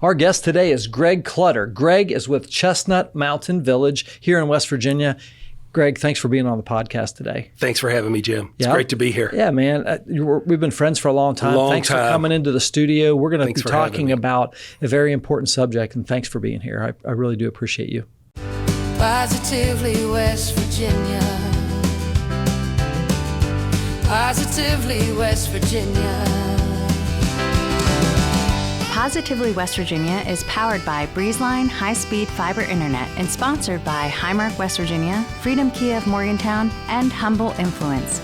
Our guest today is Greg Clutter. Greg is with Chestnut Mountain Village here in West Virginia. Greg, thanks for being on the podcast today. Thanks for having me, Jim. It's great to be here. Yeah, man. We've been friends for a long time. Thanks for coming into the studio. We're going to be talking about a very important subject, and thanks for being here. I really do appreciate you. Positively West Virginia. Positively West Virginia. Positively West Virginia is powered by Breezeline high-speed fiber internet and sponsored by Highmark West Virginia, Freedom Kia of Morgantown, and Humble Influence.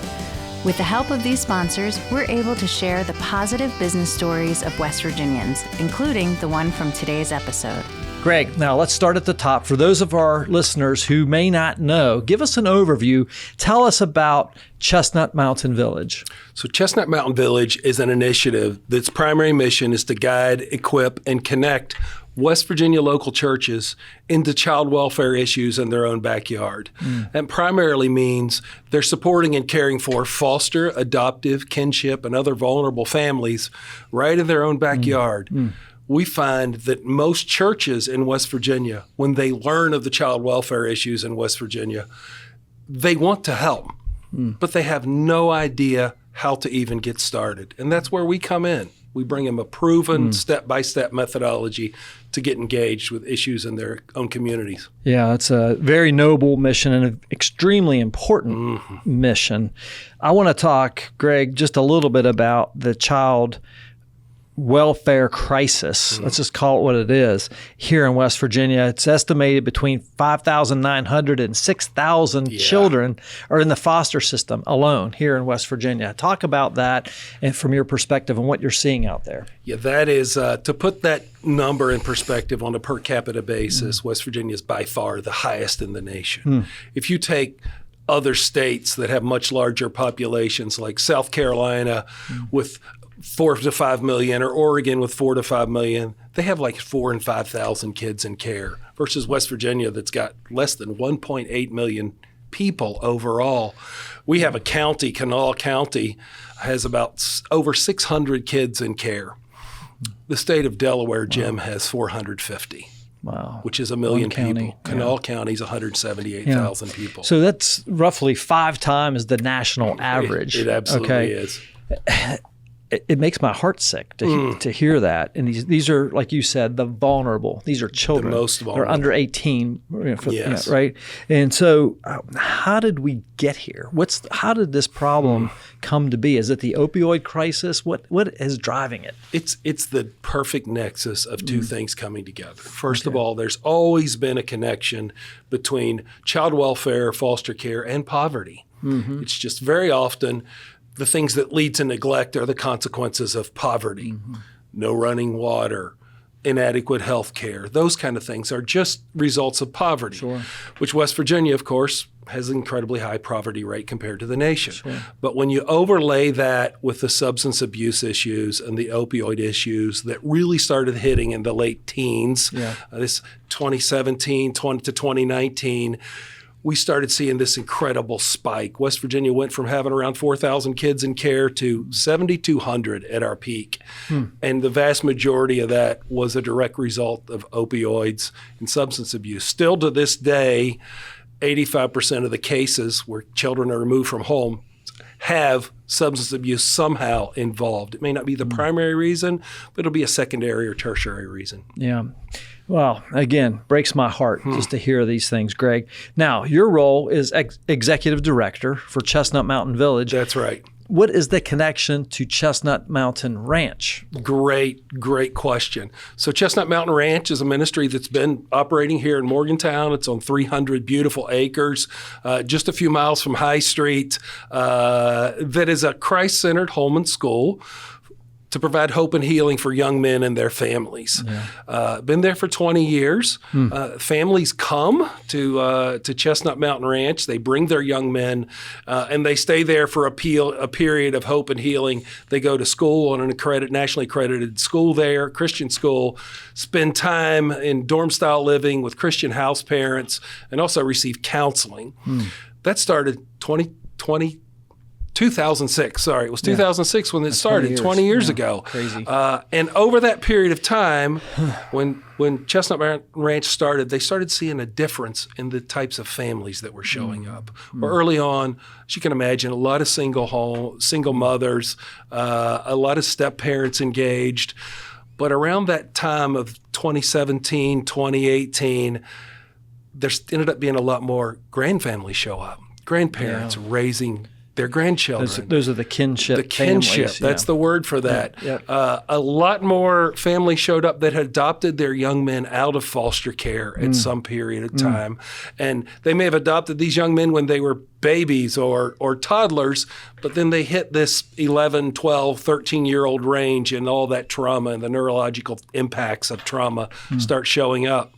With the help of these sponsors, we're able to share the positive business stories of West Virginians, including the one from today's episode. Greg, now let's start at the top. For those of our listeners who may not know, give us an overview. Tell us about Chestnut Mountain Village. So Chestnut Mountain Village is an initiative that's primary mission is to guide, equip, and connect West Virginia local churches into child welfare issues in their own backyard. That primarily means they're supporting and caring for foster, adoptive, kinship, and other vulnerable families right in their own backyard. We find that most churches in West Virginia, when they learn of the child welfare issues in West Virginia, they want to help, but they have no idea how to even get started. And that's where we come in. We bring them a proven step-by-step methodology to get engaged with issues in their own communities. Yeah, it's a very noble mission and an extremely important mission. I want to talk, Greg, just a little bit about the child welfare crisis. Let's just call it what it is here in West Virginia. It's estimated between 5,900 and 6,000 children are in the foster system alone here in West Virginia. Talk about that and from your perspective and what you're seeing out there. Yeah, that is, to put that number in perspective on a per capita basis, West Virginia is by far the highest in the nation. If you take other states that have much larger populations like South Carolina with 4 to 5 million, or Oregon with 4 to 5 million, they have like 4,000 and 5,000 kids in care versus West Virginia that's got less than 1.8 million people overall. We have a county, Kanawha County, has about over 600 kids in care. The state of Delaware, Jim, has 450. Wow. Which is a million people. Kanawha County is 178,000 people. So that's roughly 5 times the national average. It absolutely is. It makes my heart sick to hear that. And these are, like you said, the vulnerable. These are children. The most vulnerable. They're under 18, Yes. right? And so how did we get here? How did this problem come to be? Is it the opioid crisis? What is driving it? It's the perfect nexus of two things coming together. First of all, there's always been a connection between child welfare, foster care, and poverty. It's just very often the things that lead to neglect are the consequences of poverty. No running water, inadequate health care, those kind of things are just results of poverty, which West Virginia, of course, has an incredibly high poverty rate compared to the nation. But when you overlay that with the substance abuse issues and the opioid issues that really started hitting in the late teens, this 2017 to 2019, we started seeing this incredible spike. West Virginia went from having around 4,000 kids in care to 7,200 at our peak. And the vast majority of that was a direct result of opioids and substance abuse. Still to this day, 85% of the cases where children are removed from home have substance abuse somehow involved. It may not be the primary reason, but it'll be a secondary or tertiary reason. Yeah. Well, again, breaks my heart just to hear these things, Greg. Now, your role is executive director for Chestnut Mountain Village. That's right. What is the connection to Chestnut Mountain Ranch? Great question. So Chestnut Mountain Ranch is a ministry that's been operating here in Morgantown. It's on 300 beautiful acres, just a few miles from High Street. That is a Christ-centered home and school to provide hope and healing for young men and their families. Been there for 20 years. Families come to Chestnut Mountain Ranch. They bring their young men, and they stay there for a period of hope and healing. They go to school on an nationally accredited school there, Christian school, spend time in dorm-style living with Christian house parents, and also receive counseling. That started 20 2006. Sorry, it was 2006 when it started, 20 years ago. Crazy. And over that period of time, when Chestnut Ranch started, they started seeing a difference in the types of families that were showing up. Well, early on, as you can imagine, a lot of single mothers, a lot of step parents engaged. But around that time of 2017, 2018, there ended up being a lot more grandfamilies show up. Grandparents raising their grandchildren. Those are the kinship. The kinship. Families, that's the word for that. Yeah. A lot more families showed up that had adopted their young men out of foster care at some period of time. And they may have adopted these young men when they were babies or toddlers, but then they hit this 11, 12, 13-year-old range, and all that trauma and the neurological impacts of trauma start showing up.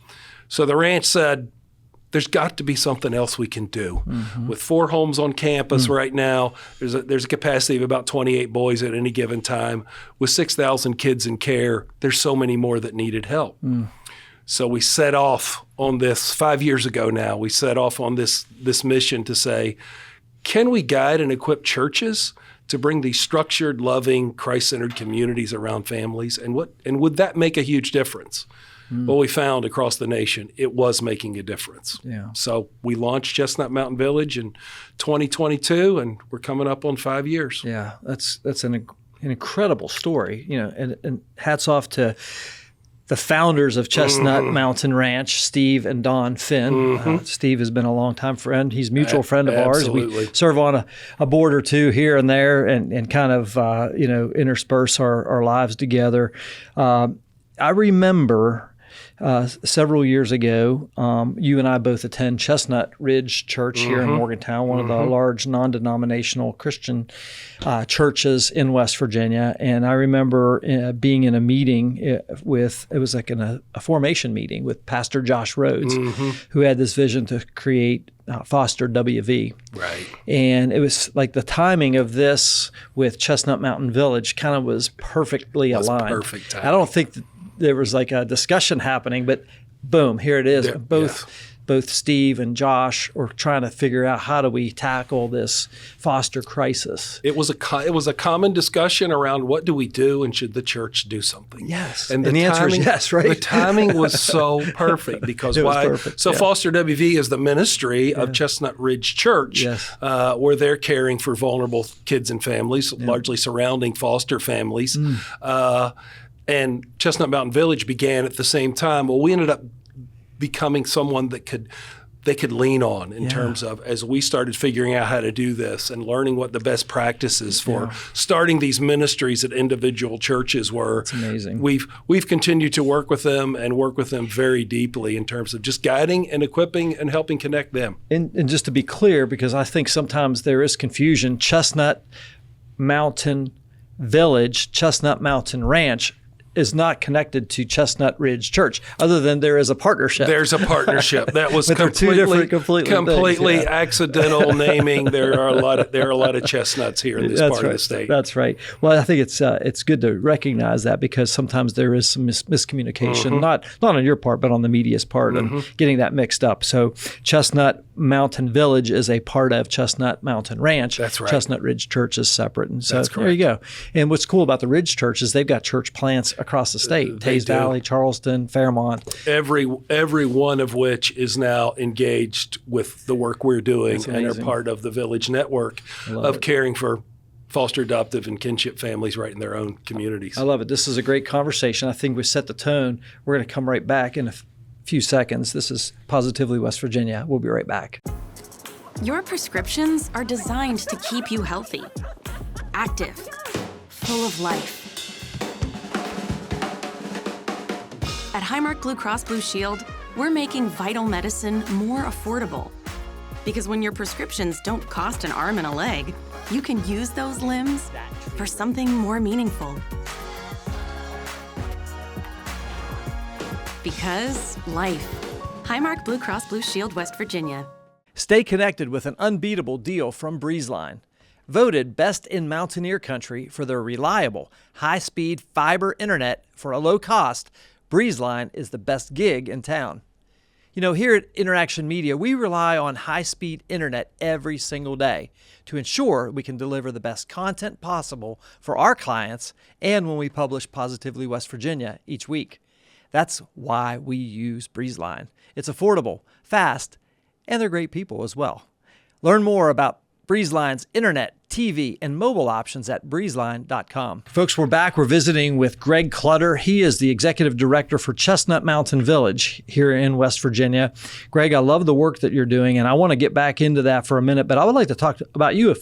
So the ranch said, there's got to be something else we can do. With 4 homes on campus right now, there's a capacity of about 28 boys at any given time. With 6,000 kids in care, there's so many more that needed help. So we set off on this 5 years ago now. We set off on this mission to say, can we guide and equip churches to bring these structured, loving, Christ-centered communities around families? And would that make a huge difference? Well, we found across the nation it was making a difference. Yeah. So we launched Chestnut Mountain Village in 2022, and we're coming up on 5 years. Yeah, that's an incredible story. And hats off to the founders of Chestnut Mountain Ranch, Steve and Don Finn. Steve has been a longtime friend. He's a mutual friend of ours. We serve on a board or two here and there, and kind of intersperse our lives together. I remember several years ago, you and I both attend Chestnut Ridge Church here in Morgantown, one of the large non-denominational Christian churches in West Virginia. And I remember being in a meeting it was like a formation meeting with Pastor Josh Rhodes, who had this vision to create Foster WV. Right. And it was like the timing of this with Chestnut Mountain Village kind of was perfectly aligned. Perfect timing. I don't think that there was like a discussion happening, but boom, here it is. Both Steve and Josh are trying to figure out how do we tackle this foster crisis. It was a common discussion around what do we do and should the church do something? Yes. And the answer is yes, right? The timing was so perfect because why? Perfect, Foster WV is the ministry of Chestnut Ridge Church, where they're caring for vulnerable kids and families, largely surrounding foster families. And Chestnut Mountain Village began at the same time. Well, we ended up becoming someone that they could lean on in terms of, as we started figuring out how to do this and learning what the best practices for starting these ministries at individual churches were. It's amazing. We've continued to work with them very deeply in terms of just guiding and equipping and helping connect them. And just to be clear, because I think sometimes there is confusion, Chestnut Mountain Village, Chestnut Mountain Ranch is not connected to Chestnut Ridge Church, other than there is a partnership. There's a partnership that was completely accidental naming. There are a lot of chestnuts here in this part of the state. That's right. Well, I think it's good to recognize that, because sometimes there is some miscommunication, not on your part, but on the media's part, and getting that mixed up. So Chestnut Mountain Village is a part of Chestnut Mountain Ranch. That's right. Chestnut Ridge Church is separate, and so there you go. And what's cool about the Ridge Church is they've got church plants across the state: Taze Valley, Charleston, Fairmont. Every one of which is now engaged with the work we're doing and are part of the Village network of caring for foster, adoptive, and kinship families right in their own communities. I love it. This is a great conversation. I think we set the tone. We're going to come right back in a few seconds. This is Positively West Virginia. We'll be right back. Your prescriptions are designed to keep you healthy, active, full of life. At Highmark Blue Cross Blue Shield, we're making vital medicine more affordable. Because when your prescriptions don't cost an arm and a leg, you can use those limbs for something more meaningful. Because life. Highmark Blue Cross Blue Shield, West Virginia. Stay connected with an unbeatable deal from Breezeline. Voted best in Mountaineer Country for their reliable, high-speed fiber internet for a low cost, Breezeline is the best gig in town. You know, here at InnerAction Media, we rely on high-speed internet every single day to ensure we can deliver the best content possible for our clients and when we publish Positively West Virginia each week. That's why we use Breezeline. It's affordable, fast, and they're great people as well. Learn more about Breezeline's internet, TV, and mobile options at breezeline.com. Folks, we're back. We're visiting with Greg Clutter. He is the executive director for Chestnut Mountain Village here in West Virginia. Greg, I love the work that you're doing, and I want to get back into that for a minute, but I would like to talk about you,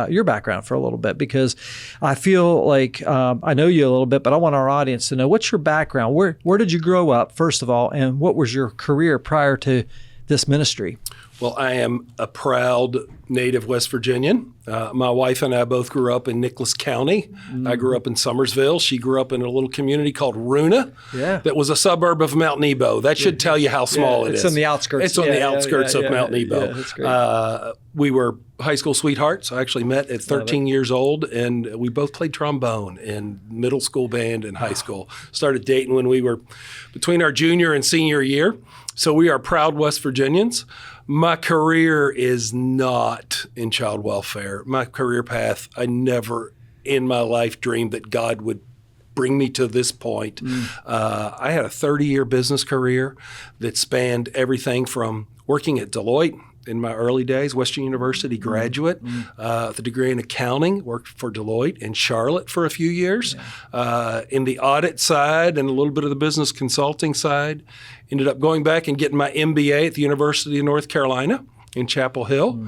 your background for a little bit, because I feel like I know you a little bit, but I want our audience to know, what's your background? Where did you grow up, first of all, and what was your career prior to this ministry? Well, I am a proud native West Virginian. My wife and I both grew up in Nicholas County. I grew up in Summersville. She grew up in a little community called Runa that was a suburb of Mount Nebo. That should tell you how small it is. It's on the outskirts. It's on the outskirts of Mount Nebo. Yeah, that's great. We were high school sweethearts. I actually met at 13 years old, and we both played trombone in middle school band and high school. Started dating when we were between our junior and senior year. So we are proud West Virginians. My career is not in child welfare. My career path, I never in my life dreamed that God would bring me to this point. I had a 30-year business career that spanned everything from working at Deloitte in my early days, Western University graduate, with a degree in accounting, worked for Deloitte in Charlotte for a few years. In the audit side and a little bit of the business consulting side, ended up going back and getting my MBA at the University of North Carolina in Chapel Hill.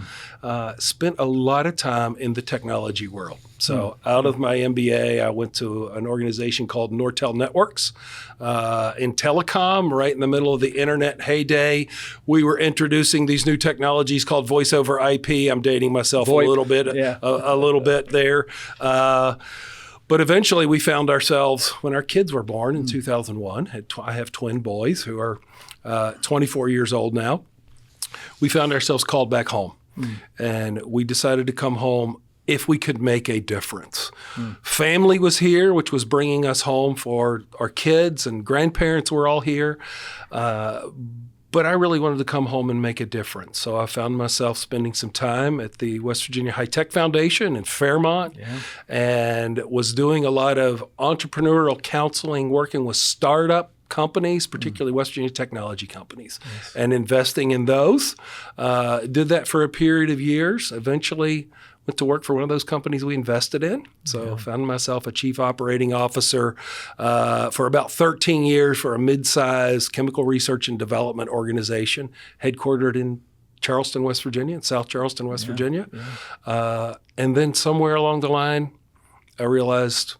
Spent a lot of time in the technology world. So out of my MBA, I went to an organization called Nortel Networks in telecom, right in the middle of the internet heyday. We were introducing these new technologies called voice over IP. I'm dating myself a little bit, a little bit there. But eventually we found ourselves, when our kids were born in 2001, I have twin boys who are 24 years old now. We found ourselves called back home, and we decided to come home if we could make a difference. Family was here, which was bringing us home for our kids, and grandparents were all here. But I really wanted to come home and make a difference. So I found myself spending some time at the West Virginia High Tech Foundation in Fairmont, and was doing a lot of entrepreneurial counseling, working with startup companies, particularly West Virginia technology companies, and investing in those. Did that for a period of years. Eventually went to work for one of those companies we invested in. So found myself a chief operating officer for about 13 years for a mid-sized chemical research and development organization headquartered in Charleston, West Virginia, in South Charleston, West Virginia. And then somewhere along the line, I realized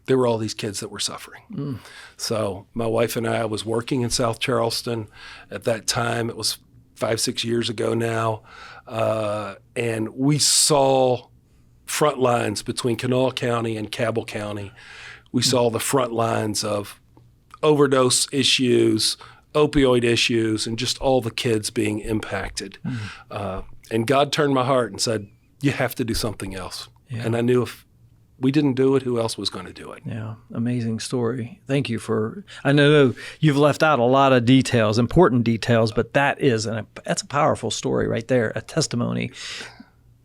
there were all these kids that were suffering. So my wife and I was working in South Charleston at that time. It was 5-6 years ago now. And we saw front lines between Kanawha County and Cabell County. We saw the front lines of overdose issues, opioid issues, and just all the kids being impacted. And God turned my heart and said, you have to do something else. And I knew if we didn't do it, who else was going to do it? Yeah, amazing story. Thank you for, I know you've left out a lot of details, important details, but that's a powerful story right there, a testimony,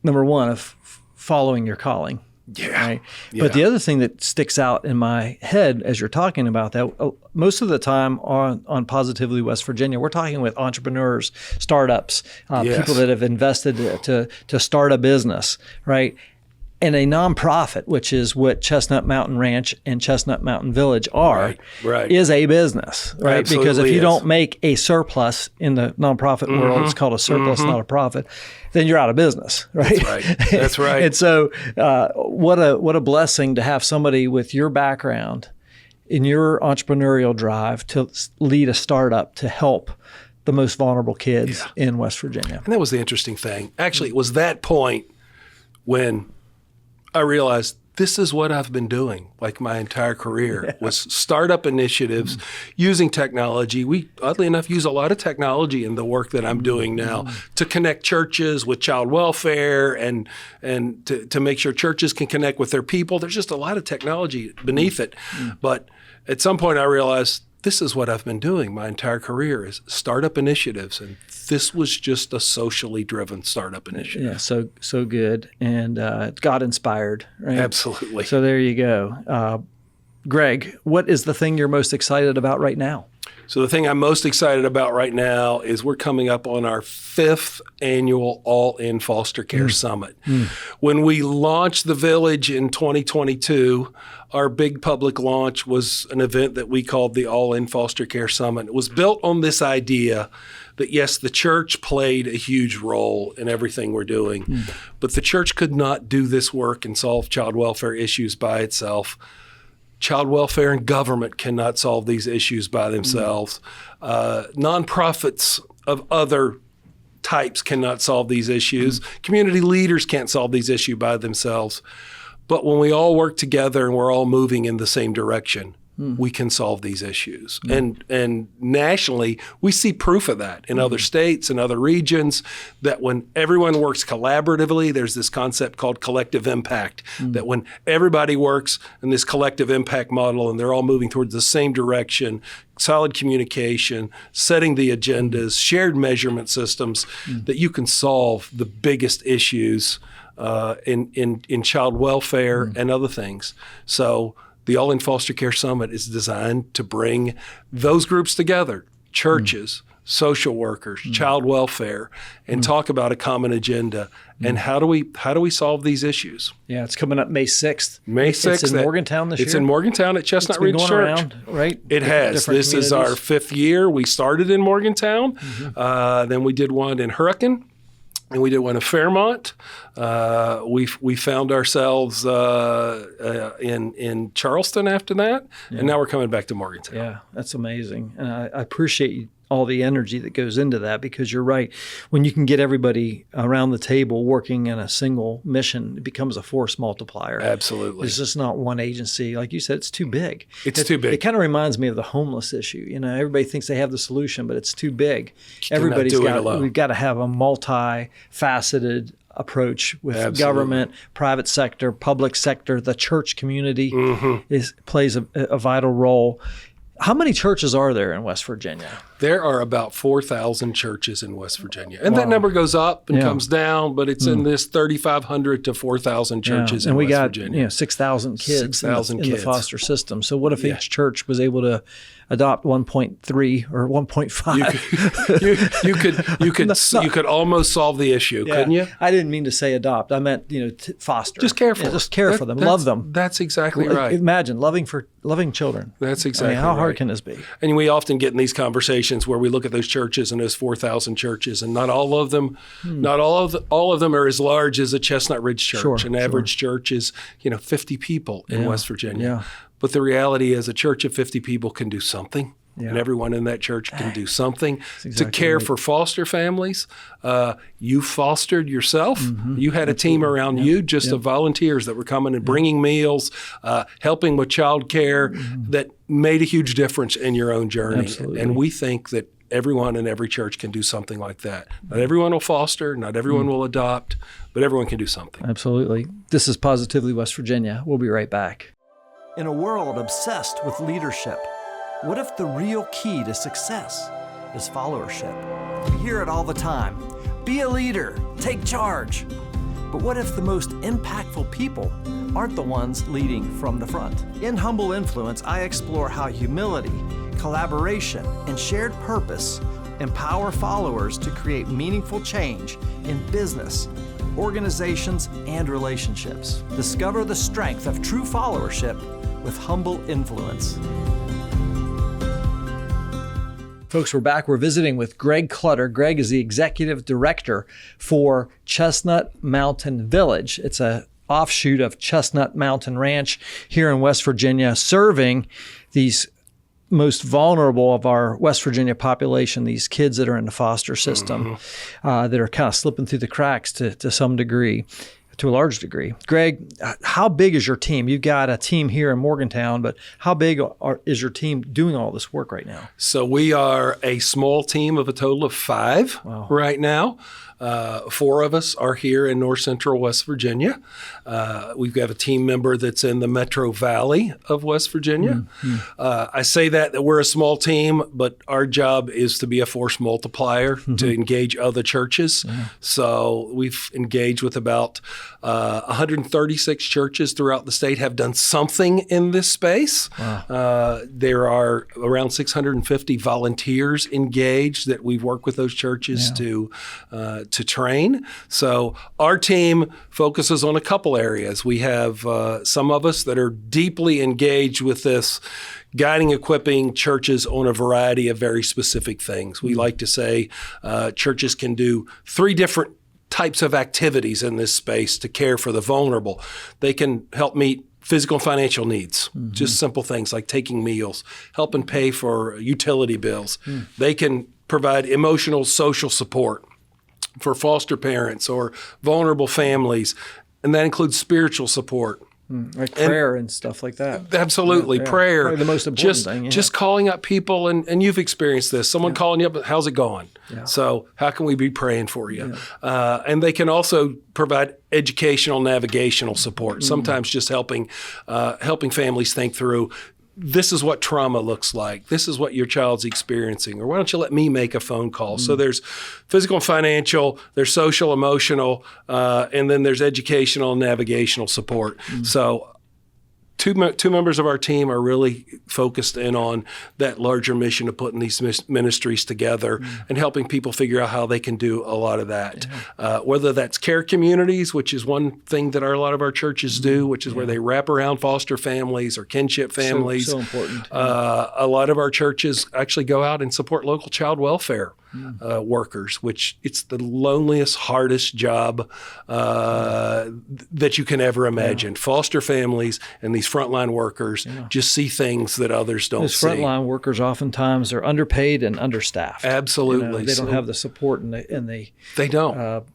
number one, of following your calling. Right? But the other thing that sticks out in my head as you're talking about that, most of the time on Positively West Virginia, we're talking with entrepreneurs, startups, people that have invested to start a business, right? And a nonprofit, which is what Chestnut Mountain Ranch and Chestnut Mountain Village are, is a business, right? Absolutely, because if you don't make a surplus in the nonprofit world, it's called a surplus, not a profit, then you're out of business, right? That's right. And so what a blessing to have somebody with your background in your entrepreneurial drive to lead a startup to help the most vulnerable kids in West Virginia. And that was the interesting thing. Actually, it was that point when I realized this is what I've been doing like my entire career was startup initiatives using technology. We, oddly enough, use a lot of technology in the work that I'm doing now to connect churches with child welfare and to make sure churches can connect with their people. There's just a lot of technology beneath it. But at some point I realized this is what I've been doing my entire career, is startup initiatives. And this was just a socially driven startup initiative. Yeah, so good. And God inspired, right? Absolutely. So there you go. Greg, what is the thing you're most excited about right now? So the thing I'm most excited about right now is we're coming up on our 5th annual All-In Foster Care Summit. When we launched the Village in 2022, our big public launch was an event that we called the All-In Foster Care Summit. It was built on this idea that, yes, the church played a huge role in everything we're doing, but the church could not do this work and solve child welfare issues by itself. Child welfare and government cannot solve these issues by themselves. Nonprofits of other types cannot solve these issues. Community leaders can't solve these issues by themselves. But when we all work together and we're all moving in the same direction, we can solve these issues. And nationally, we see proof of that in other states and other regions, that when everyone works collaboratively, there's this concept called collective impact, that when everybody works in this collective impact model and they're all moving towards the same direction, solid communication, setting the agendas, shared measurement systems, that you can solve the biggest issues in child welfare and other things. So the All-In Foster Care Summit is designed to bring those groups together, churches, social workers, child welfare, and talk about a common agenda. And how do we solve these issues? Yeah, it's coming up May 6th. May 6th. It's in Morgantown this year? It's in Morgantown at Chestnut Ridge Church. Around, right? It has. This is our 5th year. We started in Morgantown. Then we did one in Hurricane. And we did one in Fairmont. We found ourselves in Charleston after that, and now we're coming back to Morgantown. Yeah, that's amazing. And I appreciate all the energy that goes into that, because you're right. When you can get everybody around the table working in a single mission, it becomes a force multiplier. Absolutely. It's just not one agency. Like you said, it's too big. It's too big. It kind of reminds me of the homeless issue. You know, everybody thinks they have the solution, but it's too big. We've got to have a multifaceted approach with government, private sector, public sector. The church community plays a vital role. How many churches are there in West Virginia? There are about 4,000 churches in West Virginia. And that number goes up and comes down, but it's in this 3,500 to 4,000 churches in West Virginia. And we got 6,000 kids in the foster system. So what if each church was able to adopt 1.3 or 1.5? You could almost solve the issue, couldn't you? I didn't mean to say adopt. I meant, foster. Just care for them. Just care for them. Love them. That's exactly right. Imagine loving children. That's exactly right. How hard can this be? And we often get in these conversations where we look at those churches and those 4,000 churches, and not all of them are as large as a Chestnut Ridge church. Sure, An average church is 50 people in West Virginia. Yeah. But the reality is, a church of 50 people can do something. And everyone in that church can do something to care for foster families. You fostered yourself. You had a team around you of volunteers that were coming and bringing meals, helping with child care, that made a huge difference in your own journey. Absolutely. And we think that everyone in every church can do something like that. Not everyone will foster, not everyone will adopt, but everyone can do something. Absolutely. This is Positively West Virginia. We'll be right back. In a world obsessed with leadership, what if the real key to success is followership? We hear it all the time. Be a leader, take charge. But what if the most impactful people aren't the ones leading from the front? In Humble Influence, I explore how humility, collaboration, and shared purpose empower followers to create meaningful change in business, organizations, and relationships. Discover the strength of true followership with Humble Influence. Folks, we're back. We're visiting with Greg Clutter. Greg is the executive director for Chestnut Mountain Village. It's an offshoot of Chestnut Mountain Ranch here in West Virginia, serving these most vulnerable of our West Virginia population, these kids that are in the foster system, that are kind of slipping through the cracks to some degree. To a large degree. Greg, how big is your team? You've got a team here in Morgantown, but how big is your team doing all this work right now? So we are a small team of a total of 5 right now. 4 of us are here in North Central West Virginia. We've got a team member that's in the Metro Valley of West Virginia. I say that we're a small team, but our job is to be a force multiplier to engage other churches. So we've engaged with about 136 churches throughout the state, have done something in this space. There are around 650 volunteers engaged that we've worked with those churches to train. So our team focuses on a couple areas. We have some of us that are deeply engaged with this, guiding, equipping churches on a variety of very specific things. We like to say churches can do 3 different types of activities in this space to care for the vulnerable. They can help meet physical and financial needs, just simple things like taking meals, helping pay for utility bills. They can provide emotional, social support for foster parents or vulnerable families, and that includes spiritual support. Like prayer and stuff like that. Absolutely. Prayer. Probably the most important thing. Just calling up people, and you've experienced this. Someone calling you up, how's it going? So how can we be praying for you? And they can also provide educational, navigational support, sometimes just helping families think through, this is what trauma looks like. This is what your child's experiencing. Or why don't you let me make a phone call? So there's physical and financial, there's social, emotional, and then there's educational and navigational support. So two members of our team are really focused in on that larger mission of putting these ministries together and helping people figure out how they can do a lot of that. Whether that's care communities, which is one thing that a lot of our churches do, which is where they wrap around foster families or kinship families. So important. A lot of our churches actually go out and support local child welfare workers, which it's the loneliest, hardest job that you can ever imagine. Foster families and these frontline workers just see things that others don't see. Those frontline workers oftentimes are underpaid and understaffed. Absolutely. They don't have the support and the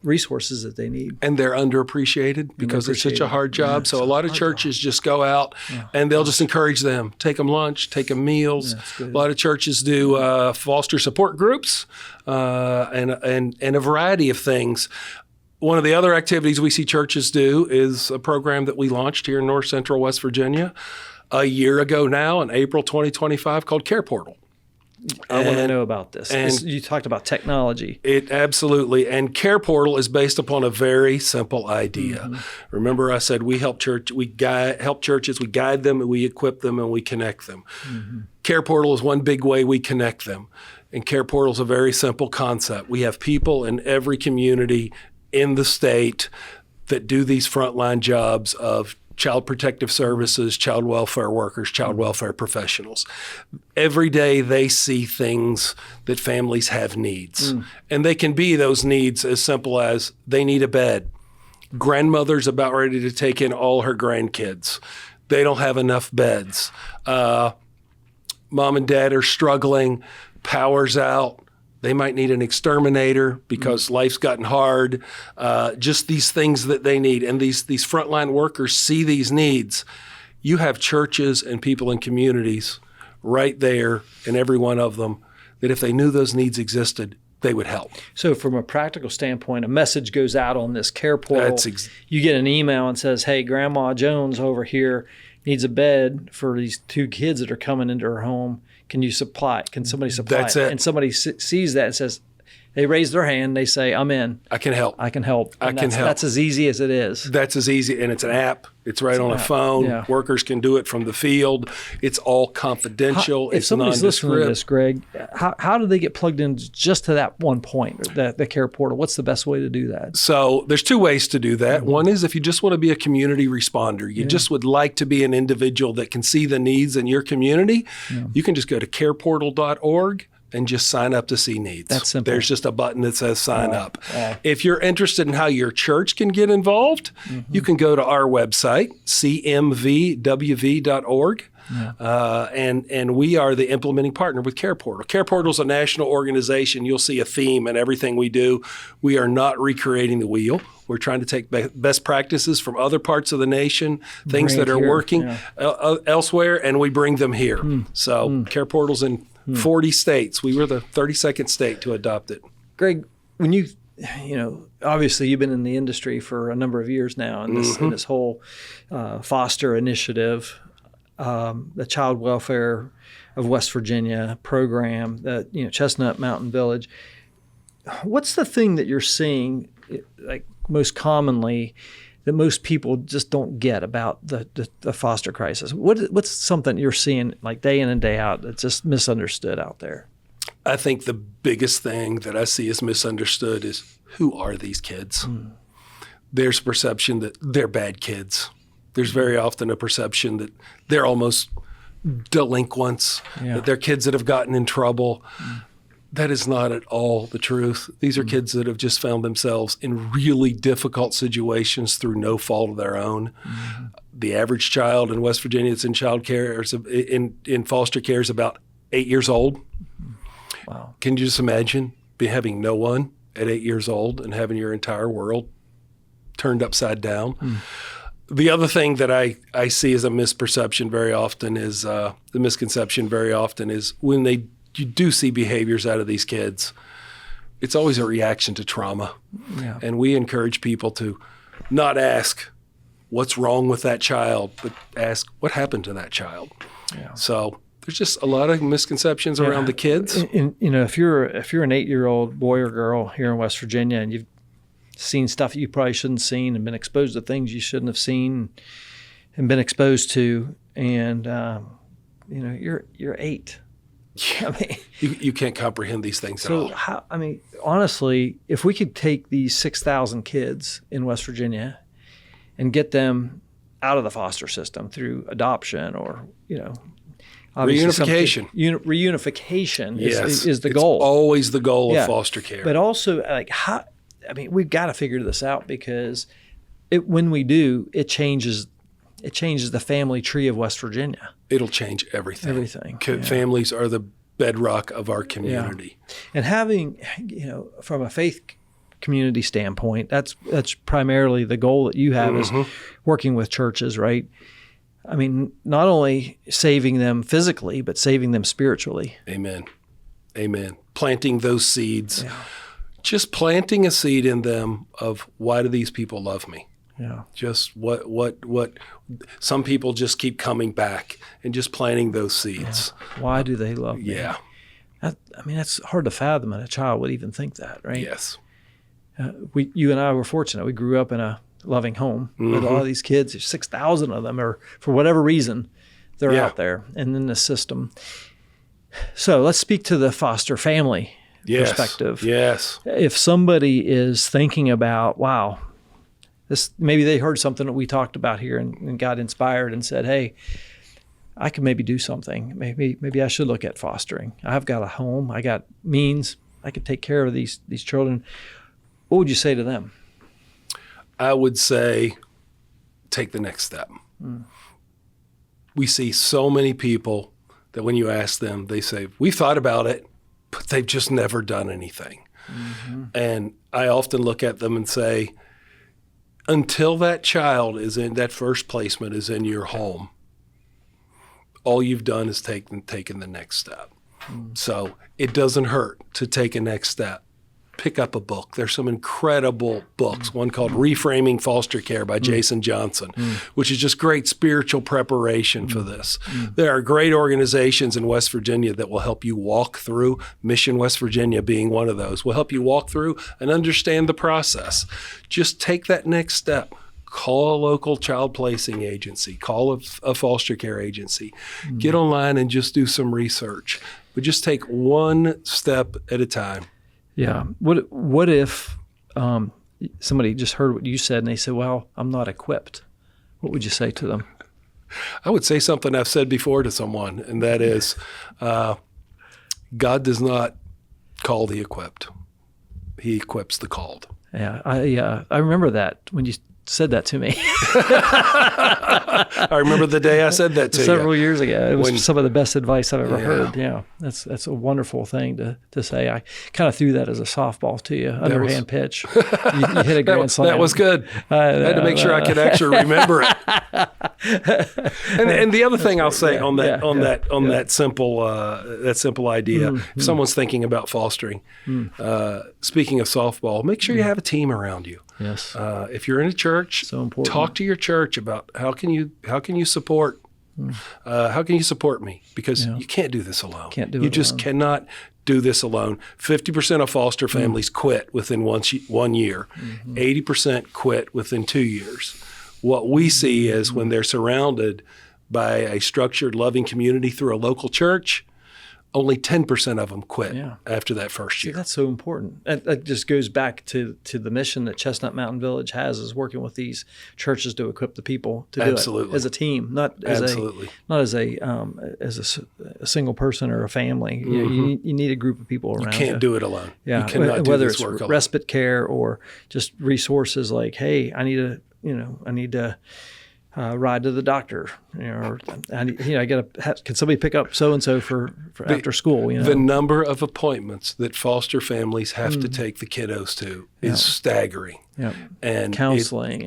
resources that they need. And they're underappreciated because it's such a hard job. So a lot of churches just go out and they'll just encourage them. Take them lunch, take them meals. A lot of churches do foster support groups. And a variety of things. One of the other activities we see churches do is a program that we launched here in North Central West Virginia a year ago now in April 2025 called Care Portal. I want to know about this. You talked about technology. Absolutely. And Care Portal is based upon a very simple idea. Remember I said we help churches, we guide them, and we equip them, and we connect them. Care Portal is one big way we connect them. And Care Portal is a very simple concept. We have people in every community in the state that do these frontline jobs of child protective services, child welfare workers, child welfare professionals. Every day they see things that families have needs. And they can be those needs as simple as they need a bed. Grandmother's about ready to take in all her grandkids. They don't have enough beds. Mom and dad are struggling. Power's out. They might need an exterminator because life's gotten hard. Just these things that they need. And these frontline workers see these needs. You have churches and people in communities right there in every one of them that if they knew those needs existed, they would help. So from a practical standpoint, a message goes out on this Care Portal. You get an email and says, hey, Grandma Jones over here needs a bed for these 2 kids that are coming into her home. Can you supply it? Can somebody supply That's it? And somebody sees that and says, they raise their hand, they say, I'm in. I can help. I can help. I can help. That's as easy as it is. That's as easy. And it's an app. It's right on a phone. Yeah. Workers can do it from the field. It's all confidential. If somebody's listening to this, Greg, how do they get plugged in just to that one point, the Care Portal? What's the best way to do that? So there's 2 ways to do that. One is if you just want to be a community responder, you just would like to be an individual that can see the needs in your community, you can just go to careportal.org and just sign up to see needs. That's simple. There's just a button that says sign up. If you're interested in how your church can get involved, you can go to our website, cmvwv.org. And we are the implementing partner with Care Portal. Care Portal is a national organization. You'll see a theme in everything we do. We are not recreating the wheel. We're trying to take best practices from other parts of the nation, things that are working elsewhere, and we bring them here. Care Portal's in 40 states. We were the 32nd state to adopt it. Greg, when you obviously you've been in the industry for a number of years now, and this whole foster initiative, the Child Welfare of West Virginia program, the Chestnut Mountain Village. What's the thing that you're seeing, like most commonly, that most people just don't get about the foster crisis? What's something you're seeing like day in and day out that's just misunderstood out there? I think the biggest thing that I see is misunderstood is, who are these kids? There's a perception that they're bad kids. There's very often a perception that they're almost delinquents, that they're kids that have gotten in trouble. That is not at all the truth. These are kids that have just found themselves in really difficult situations through no fault of their own. The average child in West Virginia that's in child care, or in foster care, is about 8 years old. Wow. Can you just imagine having no one at 8 years old and having your entire world turned upside down? The other thing that I see as a misperception very often is, the misconception very often is, when you do see behaviors out of these kids, it's always a reaction to trauma. And we encourage people to not ask what's wrong with that child, but ask what happened to that child. So there's just a lot of misconceptions around the kids. And, if you're an 8-year-old boy or girl here in West Virginia and you've seen stuff you probably shouldn't have seen and been exposed to things you shouldn't have seen and been exposed to, and you're 8. I mean, you can't comprehend these things at all. Honestly, if we could take these 6,000 kids in West Virginia and get them out of the foster system through adoption or, reunification. Reunification is the goal. It's always the goal of foster care. But also, we've got to figure this out, because when we do, it changes the family tree of West Virginia. It'll change everything. Families are the bedrock of our community. And having, from a faith community standpoint, that's primarily the goal that you have, is working with churches, right? I mean, not only saving them physically, but saving them spiritually. Amen. Planting those seeds. Just planting a seed in them of, why do these people love me? Just what some people just keep coming back, and just planting those seeds. Why do they love me? That's hard to fathom that a child would even think that, right? Yes. You and I were fortunate. We grew up in a loving home with all of these kids. There's 6,000 of them, or for whatever reason, they're out there and in the system. So let's speak to the foster family perspective. Yes. If somebody is thinking about, wow, maybe they heard something that we talked about here and got inspired and said, hey, I could maybe do something. Maybe I should look at fostering. I've got a home. I got means. I could take care of these children. What would you say to them? I would say, take the next step. We see so many people that when you ask them, they say, we thought about it, but they've just never done anything. And I often look at them and say, until that child is in that first placement is in your home, all you've done is taken the next step. So it doesn't hurt to take a next step. Pick up a book. There's some incredible books. One called Reframing Foster Care by Jason Johnson, which is just great spiritual preparation for this. There are great organizations in West Virginia that will help you walk through, Mission West Virginia being one of those, will help you walk through and understand the process. Just take that next step. Call a local child placing agency. Call a foster care agency. Get online and just do some research. But just take one step at a time. Yeah. What if somebody just heard what you said and they said, well, I'm not equipped? What would you say to them? I would say something I've said before to someone, and that is, God does not call the equipped. He equips the called. Yeah. I remember that when you said that to me. I remember the day I said that to several you. years ago. It was some of the best advice I've ever heard. Yeah, that's a wonderful thing to say. I kind of threw that as a softball to you, underhand pitch. You hit a grand slam. That was good. I had to make sure I could actually remember it. And the other thing I'll say on that simple idea, if someone's thinking about fostering, speaking of softball, make sure you have a team around you. Yes. If you're in a church, so important. Talk to your church about how can you support me, because you can't do this alone. You just cannot do this alone. 50% of foster families quit within 1 year. 80% quit within 2 years. What we see is when they're surrounded by a structured, loving community through a local church, only 10% of them quit after that first year. See, that's so important. That just goes back to the mission that Chestnut Mountain Village has, is working with these churches to equip the people to do it as a team, not as a single person or a family. You need a group of people around. You can't do it alone. Yeah, you cannot do whether this it's work alone. Respite care or just resources like, hey, I need to ride to the doctor, or can somebody pick up so and so for after school? The number of appointments that foster families have to take the kiddos to is staggering. Yep. And counseling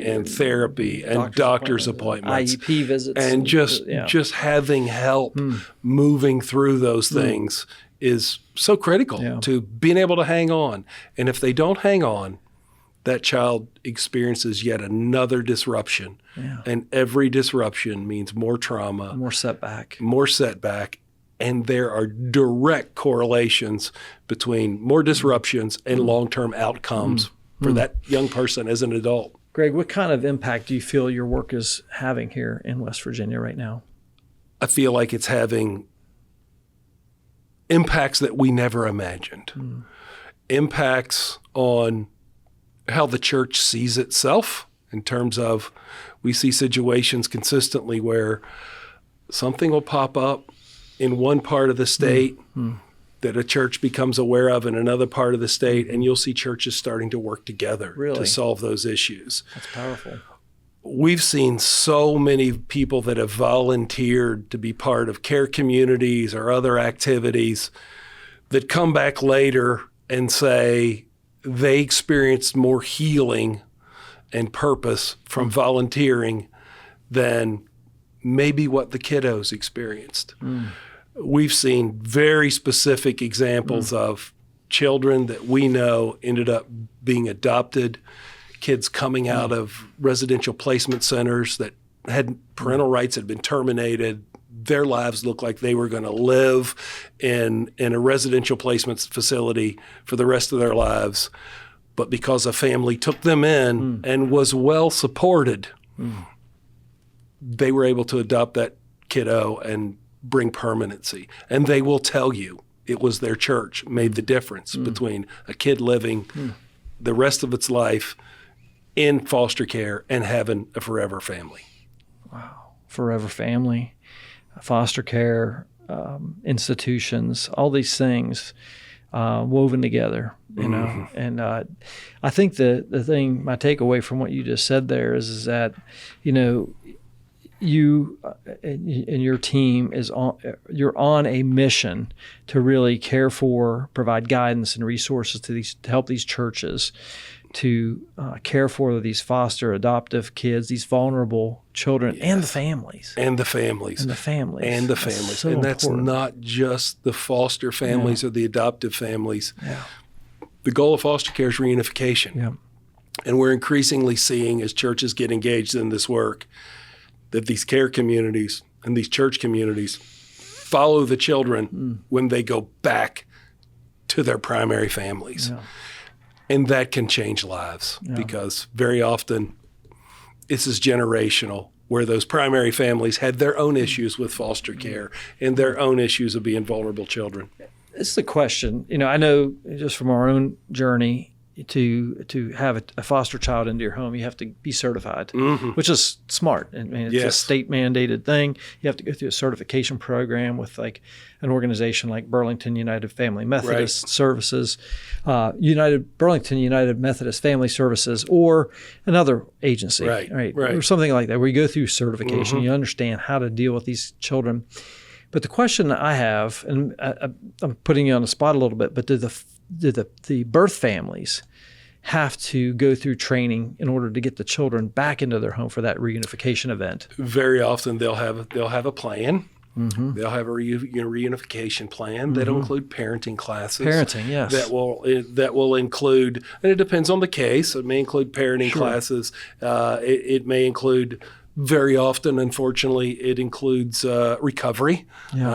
and therapy and doctor's appointments, IEP visits, and just having help moving through those things is so critical to being able to hang on. And if they don't hang on, that child experiences yet another disruption. Yeah. And every disruption means more trauma, more setback. And there are direct correlations between more disruptions and long-term outcomes for that young person as an adult. Greg, what kind of impact do you feel your work is having here in West Virginia right now? I feel like it's having impacts that we never imagined. Impacts on how the church sees itself, in terms of, we see situations consistently where something will pop up in one part of the state that a church becomes aware of in another part of the state, and you'll see churches starting to work together to solve those issues. That's powerful. We've seen so many people that have volunteered to be part of care communities or other activities that come back later and say, they experienced more healing and purpose from volunteering than maybe what the kiddos experienced. We've seen very specific examples of children that we know ended up being adopted, kids coming out of residential placement centers that had parental rights had been terminated. Their lives looked like they were going to live in a residential placement facility for the rest of their lives. But because a family took them in and was well supported, they were able to adopt that kiddo and bring permanency. And they will tell you it was their church made the difference between a kid living the rest of its life in foster care and having a forever family. Wow. Forever family. Foster care, institutions, all these things woven together, you know. And I think the thing, my takeaway from what you just said there is that, you know, you and your team you're on a mission to really care for, provide guidance and resources to help these churches to care for these foster adoptive kids, these vulnerable children, and the families. And the families. And that's not just the foster families or the adoptive families. Yeah. The goal of foster care is reunification. Yeah. And we're increasingly seeing, as churches get engaged in this work, that these care communities and these church communities follow the children when they go back to their primary families. Yeah. And that can change lives because very often this is generational, where those primary families had their own issues with foster care and their own issues of being vulnerable children. This is a question. You know, I know just from our own journey, to have a foster child into your home, you have to be certified, which is smart. I mean, it's a state mandated thing. You have to go through a certification program with like an organization like Burlington United Family Methodist Services, Burlington United Methodist Family Services, or another agency, or something like that, where you go through certification, you understand how to deal with these children. But the question that I have, and I'm putting you on the spot a little bit, but do the birth families have to go through training in order to get the children back into their home for that reunification event? Very often they'll have a plan. They'll have a reunification plan that'll include parenting classes. Parenting, yes. That will include, and it depends on the case. It may include parenting classes. It may include. Very often, unfortunately, it includes recovery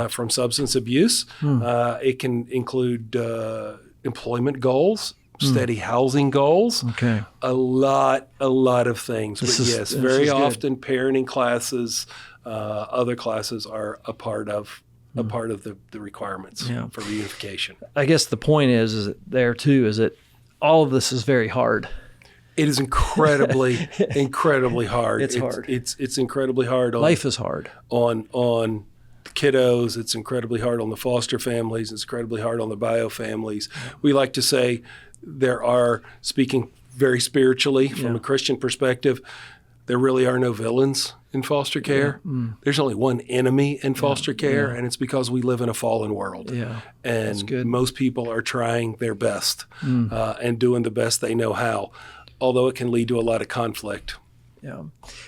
from substance abuse. It can include employment goals, steady housing goals. Okay, a lot of things. Very often, parenting classes, other classes are a part of the requirements for reunification. I guess the point is that all of this is very hard. It is incredibly hard. It's hard. It's incredibly hard. Life is hard. On the kiddos. It's incredibly hard on the foster families. It's incredibly hard on the bio families. We like to say speaking very spiritually from a Christian perspective, there really are no villains in foster care. There's only one enemy in foster care, and it's because we live in a fallen world. And most people are trying their best and doing the best they know how, although it can lead to a lot of conflict. Yeah,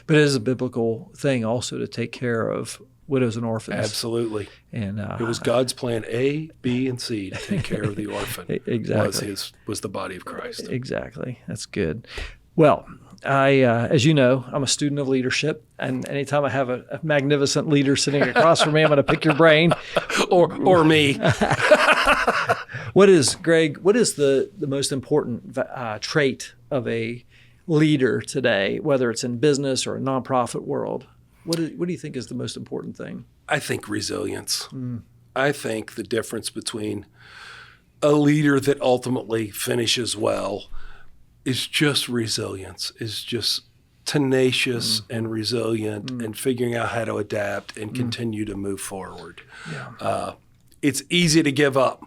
but it is a biblical thing also to take care of widows and orphans. Absolutely. And it was God's plan A, B, and C to take care of the orphan. Exactly. Was the body of Christ. Exactly. That's good. Well, as you know, I'm a student of leadership, and anytime I have a magnificent leader sitting across from me, I'm going to pick your brain. or me. Greg, what is the most important trait of a leader today, whether it's in business or a nonprofit world? What do you think is the most important thing? I think resilience. I think the difference between a leader that ultimately finishes well is just resilience, is just tenacious and resilient and figuring out how to adapt and continue to move forward. It's easy to give up.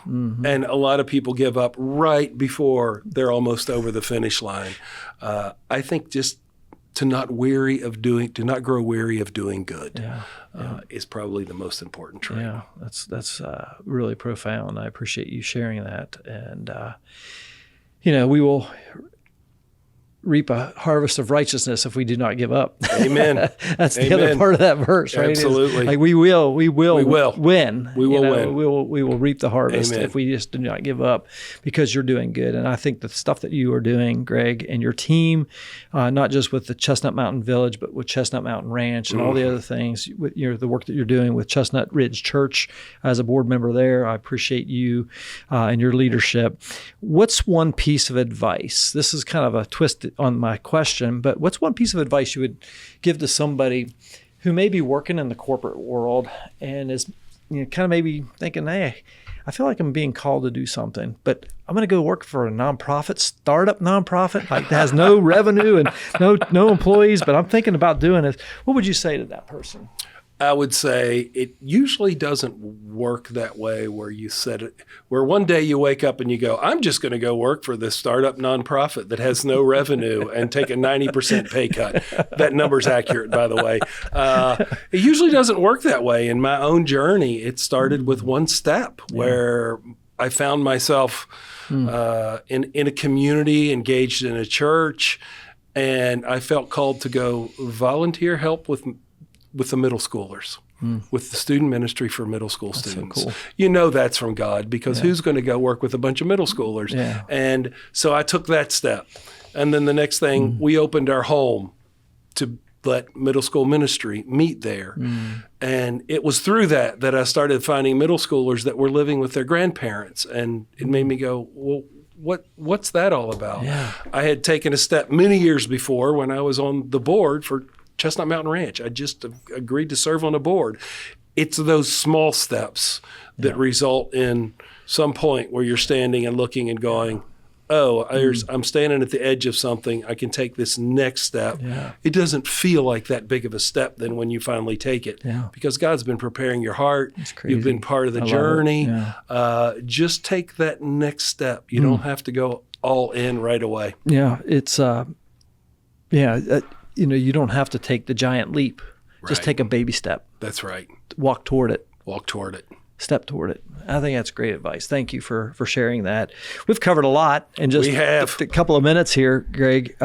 And a lot of people give up right before they're almost over the finish line. I think just to not grow weary of doing good is probably the most important trait. Yeah, that's really profound. I appreciate you sharing that. And we will reap a harvest of righteousness if we do not give up. Amen. That's the other part of that verse, right? Absolutely. Like we will win. We will win. We will reap the harvest. Amen. If we just do not give up, because you're doing good. And I think the stuff that you are doing, Greg, and your team, not just with the Chestnut Mountain Village, but with Chestnut Mountain Ranch and all the other things, with the work that you're doing with Chestnut Ridge Church as a board member there, I appreciate you and your leadership. What's one piece of advice? This is kind of a twist on my question, but what's one piece of advice you would give to somebody who may be working in the corporate world and is kind of maybe thinking, hey, I feel like I'm being called to do something, but I'm going to go work for a startup nonprofit, like that has no revenue and no employees, but I'm thinking about doing it. What would you say to that person? I would say it usually doesn't work that way where one day you wake up and you go, I'm just going to go work for this startup nonprofit that has no revenue and take a 90% pay cut. That number's accurate, by the way. It usually doesn't work that way. In my own journey, it started with one step where I found myself in a community, engaged in a church, and I felt called to go volunteer help with the middle schoolers, with the student ministry for middle school students. So cool. That's from God, because who's going to go work with a bunch of middle schoolers? Yeah. And so I took that step. And then the next thing, we opened our home to let middle school ministry meet there. And it was through that I started finding middle schoolers that were living with their grandparents. And it made me go, well, what's that all about? Yeah. I had taken a step many years before when I was on the board for Chestnut Mountain Ranch. I just agreed to serve on a board. It's those small steps that result in some point where you're standing and looking and going, I'm standing at the edge of something. I can take this next step. Yeah. It doesn't feel like that big of a step then when you finally take it, because God's been preparing your heart. You've been part of the journey. Just take that next step. You don't have to go all in right away. Yeah, it's you don't have to take the giant leap. Just take a baby step. That's right. Walk toward it. Step toward it. I think that's great advice. Thank you for sharing that. We've covered a lot in just a couple of minutes here, Greg.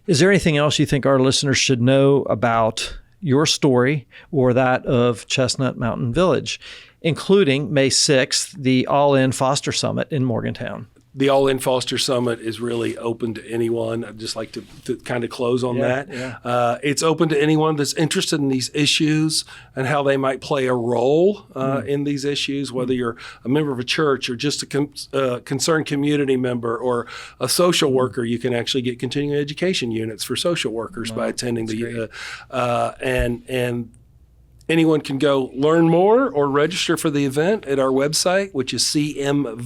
Is there anything else you think our listeners should know about your story or that of Chestnut Mountain Village, including May 6th, the All-In Foster Summit in Morgantown? The All-In Foster Summit is really open to anyone. I'd just like to kind of close on that. Yeah. It's open to anyone that's interested in these issues and how they might play a role in these issues, whether you're a member of a church or just a concerned community member or a social worker. You can actually get continuing education units for social workers by attending and anyone can go learn more or register for the event at our website, which is cmvwv.org.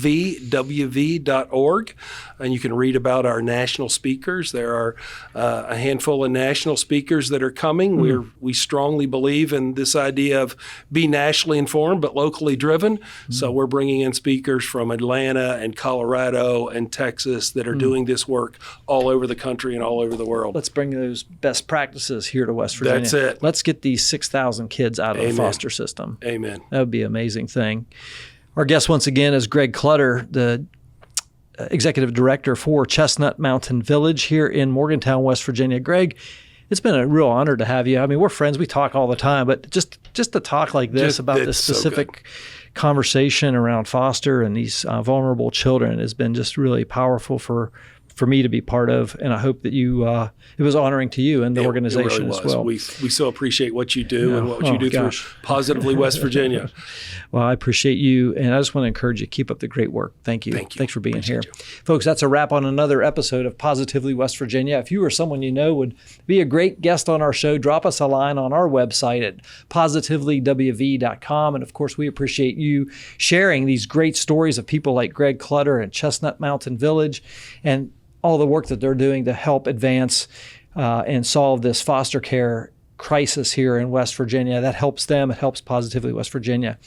And you can read about our national speakers. There are a handful of national speakers that are coming. We strongly believe in this idea of be nationally informed but locally driven. So we're bringing in speakers from Atlanta and Colorado and Texas that are doing this work all over the country and all over the world. Let's bring those best practices here to West Virginia. That's it. Let's get these 6,000 kids out of the foster system. Amen. That would be an amazing thing. Our guest once again is Greg Clutter, the Executive Director for Chestnut Mountain Village here in Morgantown, West Virginia. Greg, it's been a real honor to have you. I mean, we're friends. We talk all the time, but just to talk like this about this specific conversation around foster and these vulnerable children has been just really powerful for me to be part of, and I hope that it was honoring to you and the organization as well. We so appreciate what you do and what you do through Positively West Virginia. Well, I appreciate you, and I just want to encourage you, keep up the great work. Thank you. Thanks for being here. Folks, that's a wrap on another episode of Positively West Virginia. If you or someone you know would be a great guest on our show, drop us a line on our website at positivelywv.com. And of course, we appreciate you sharing these great stories of people like Greg Clutter and Chestnut Mountain Village and all the work that they're doing to help advance and solve this foster care crisis here in West Virginia. That helps them. It helps Positively West Virginia.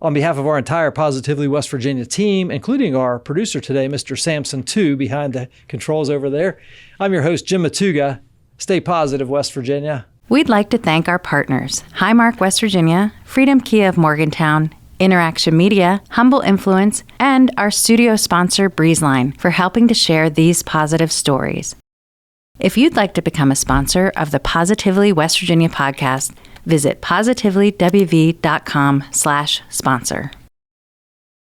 On behalf of our entire Positively West Virginia team, including our producer today, Mr. Sampson 2, behind the controls over there, I'm your host, Jim Matuga. Stay positive, West Virginia. We'd like to thank our partners, Highmark West Virginia, Freedom Kia of Morgantown, InnerAction Media, Humble Influence, and our studio sponsor, Breezeline, for helping to share these positive stories. If you'd like to become a sponsor of the Positively West Virginia podcast, visit positivelywv.com/sponsor.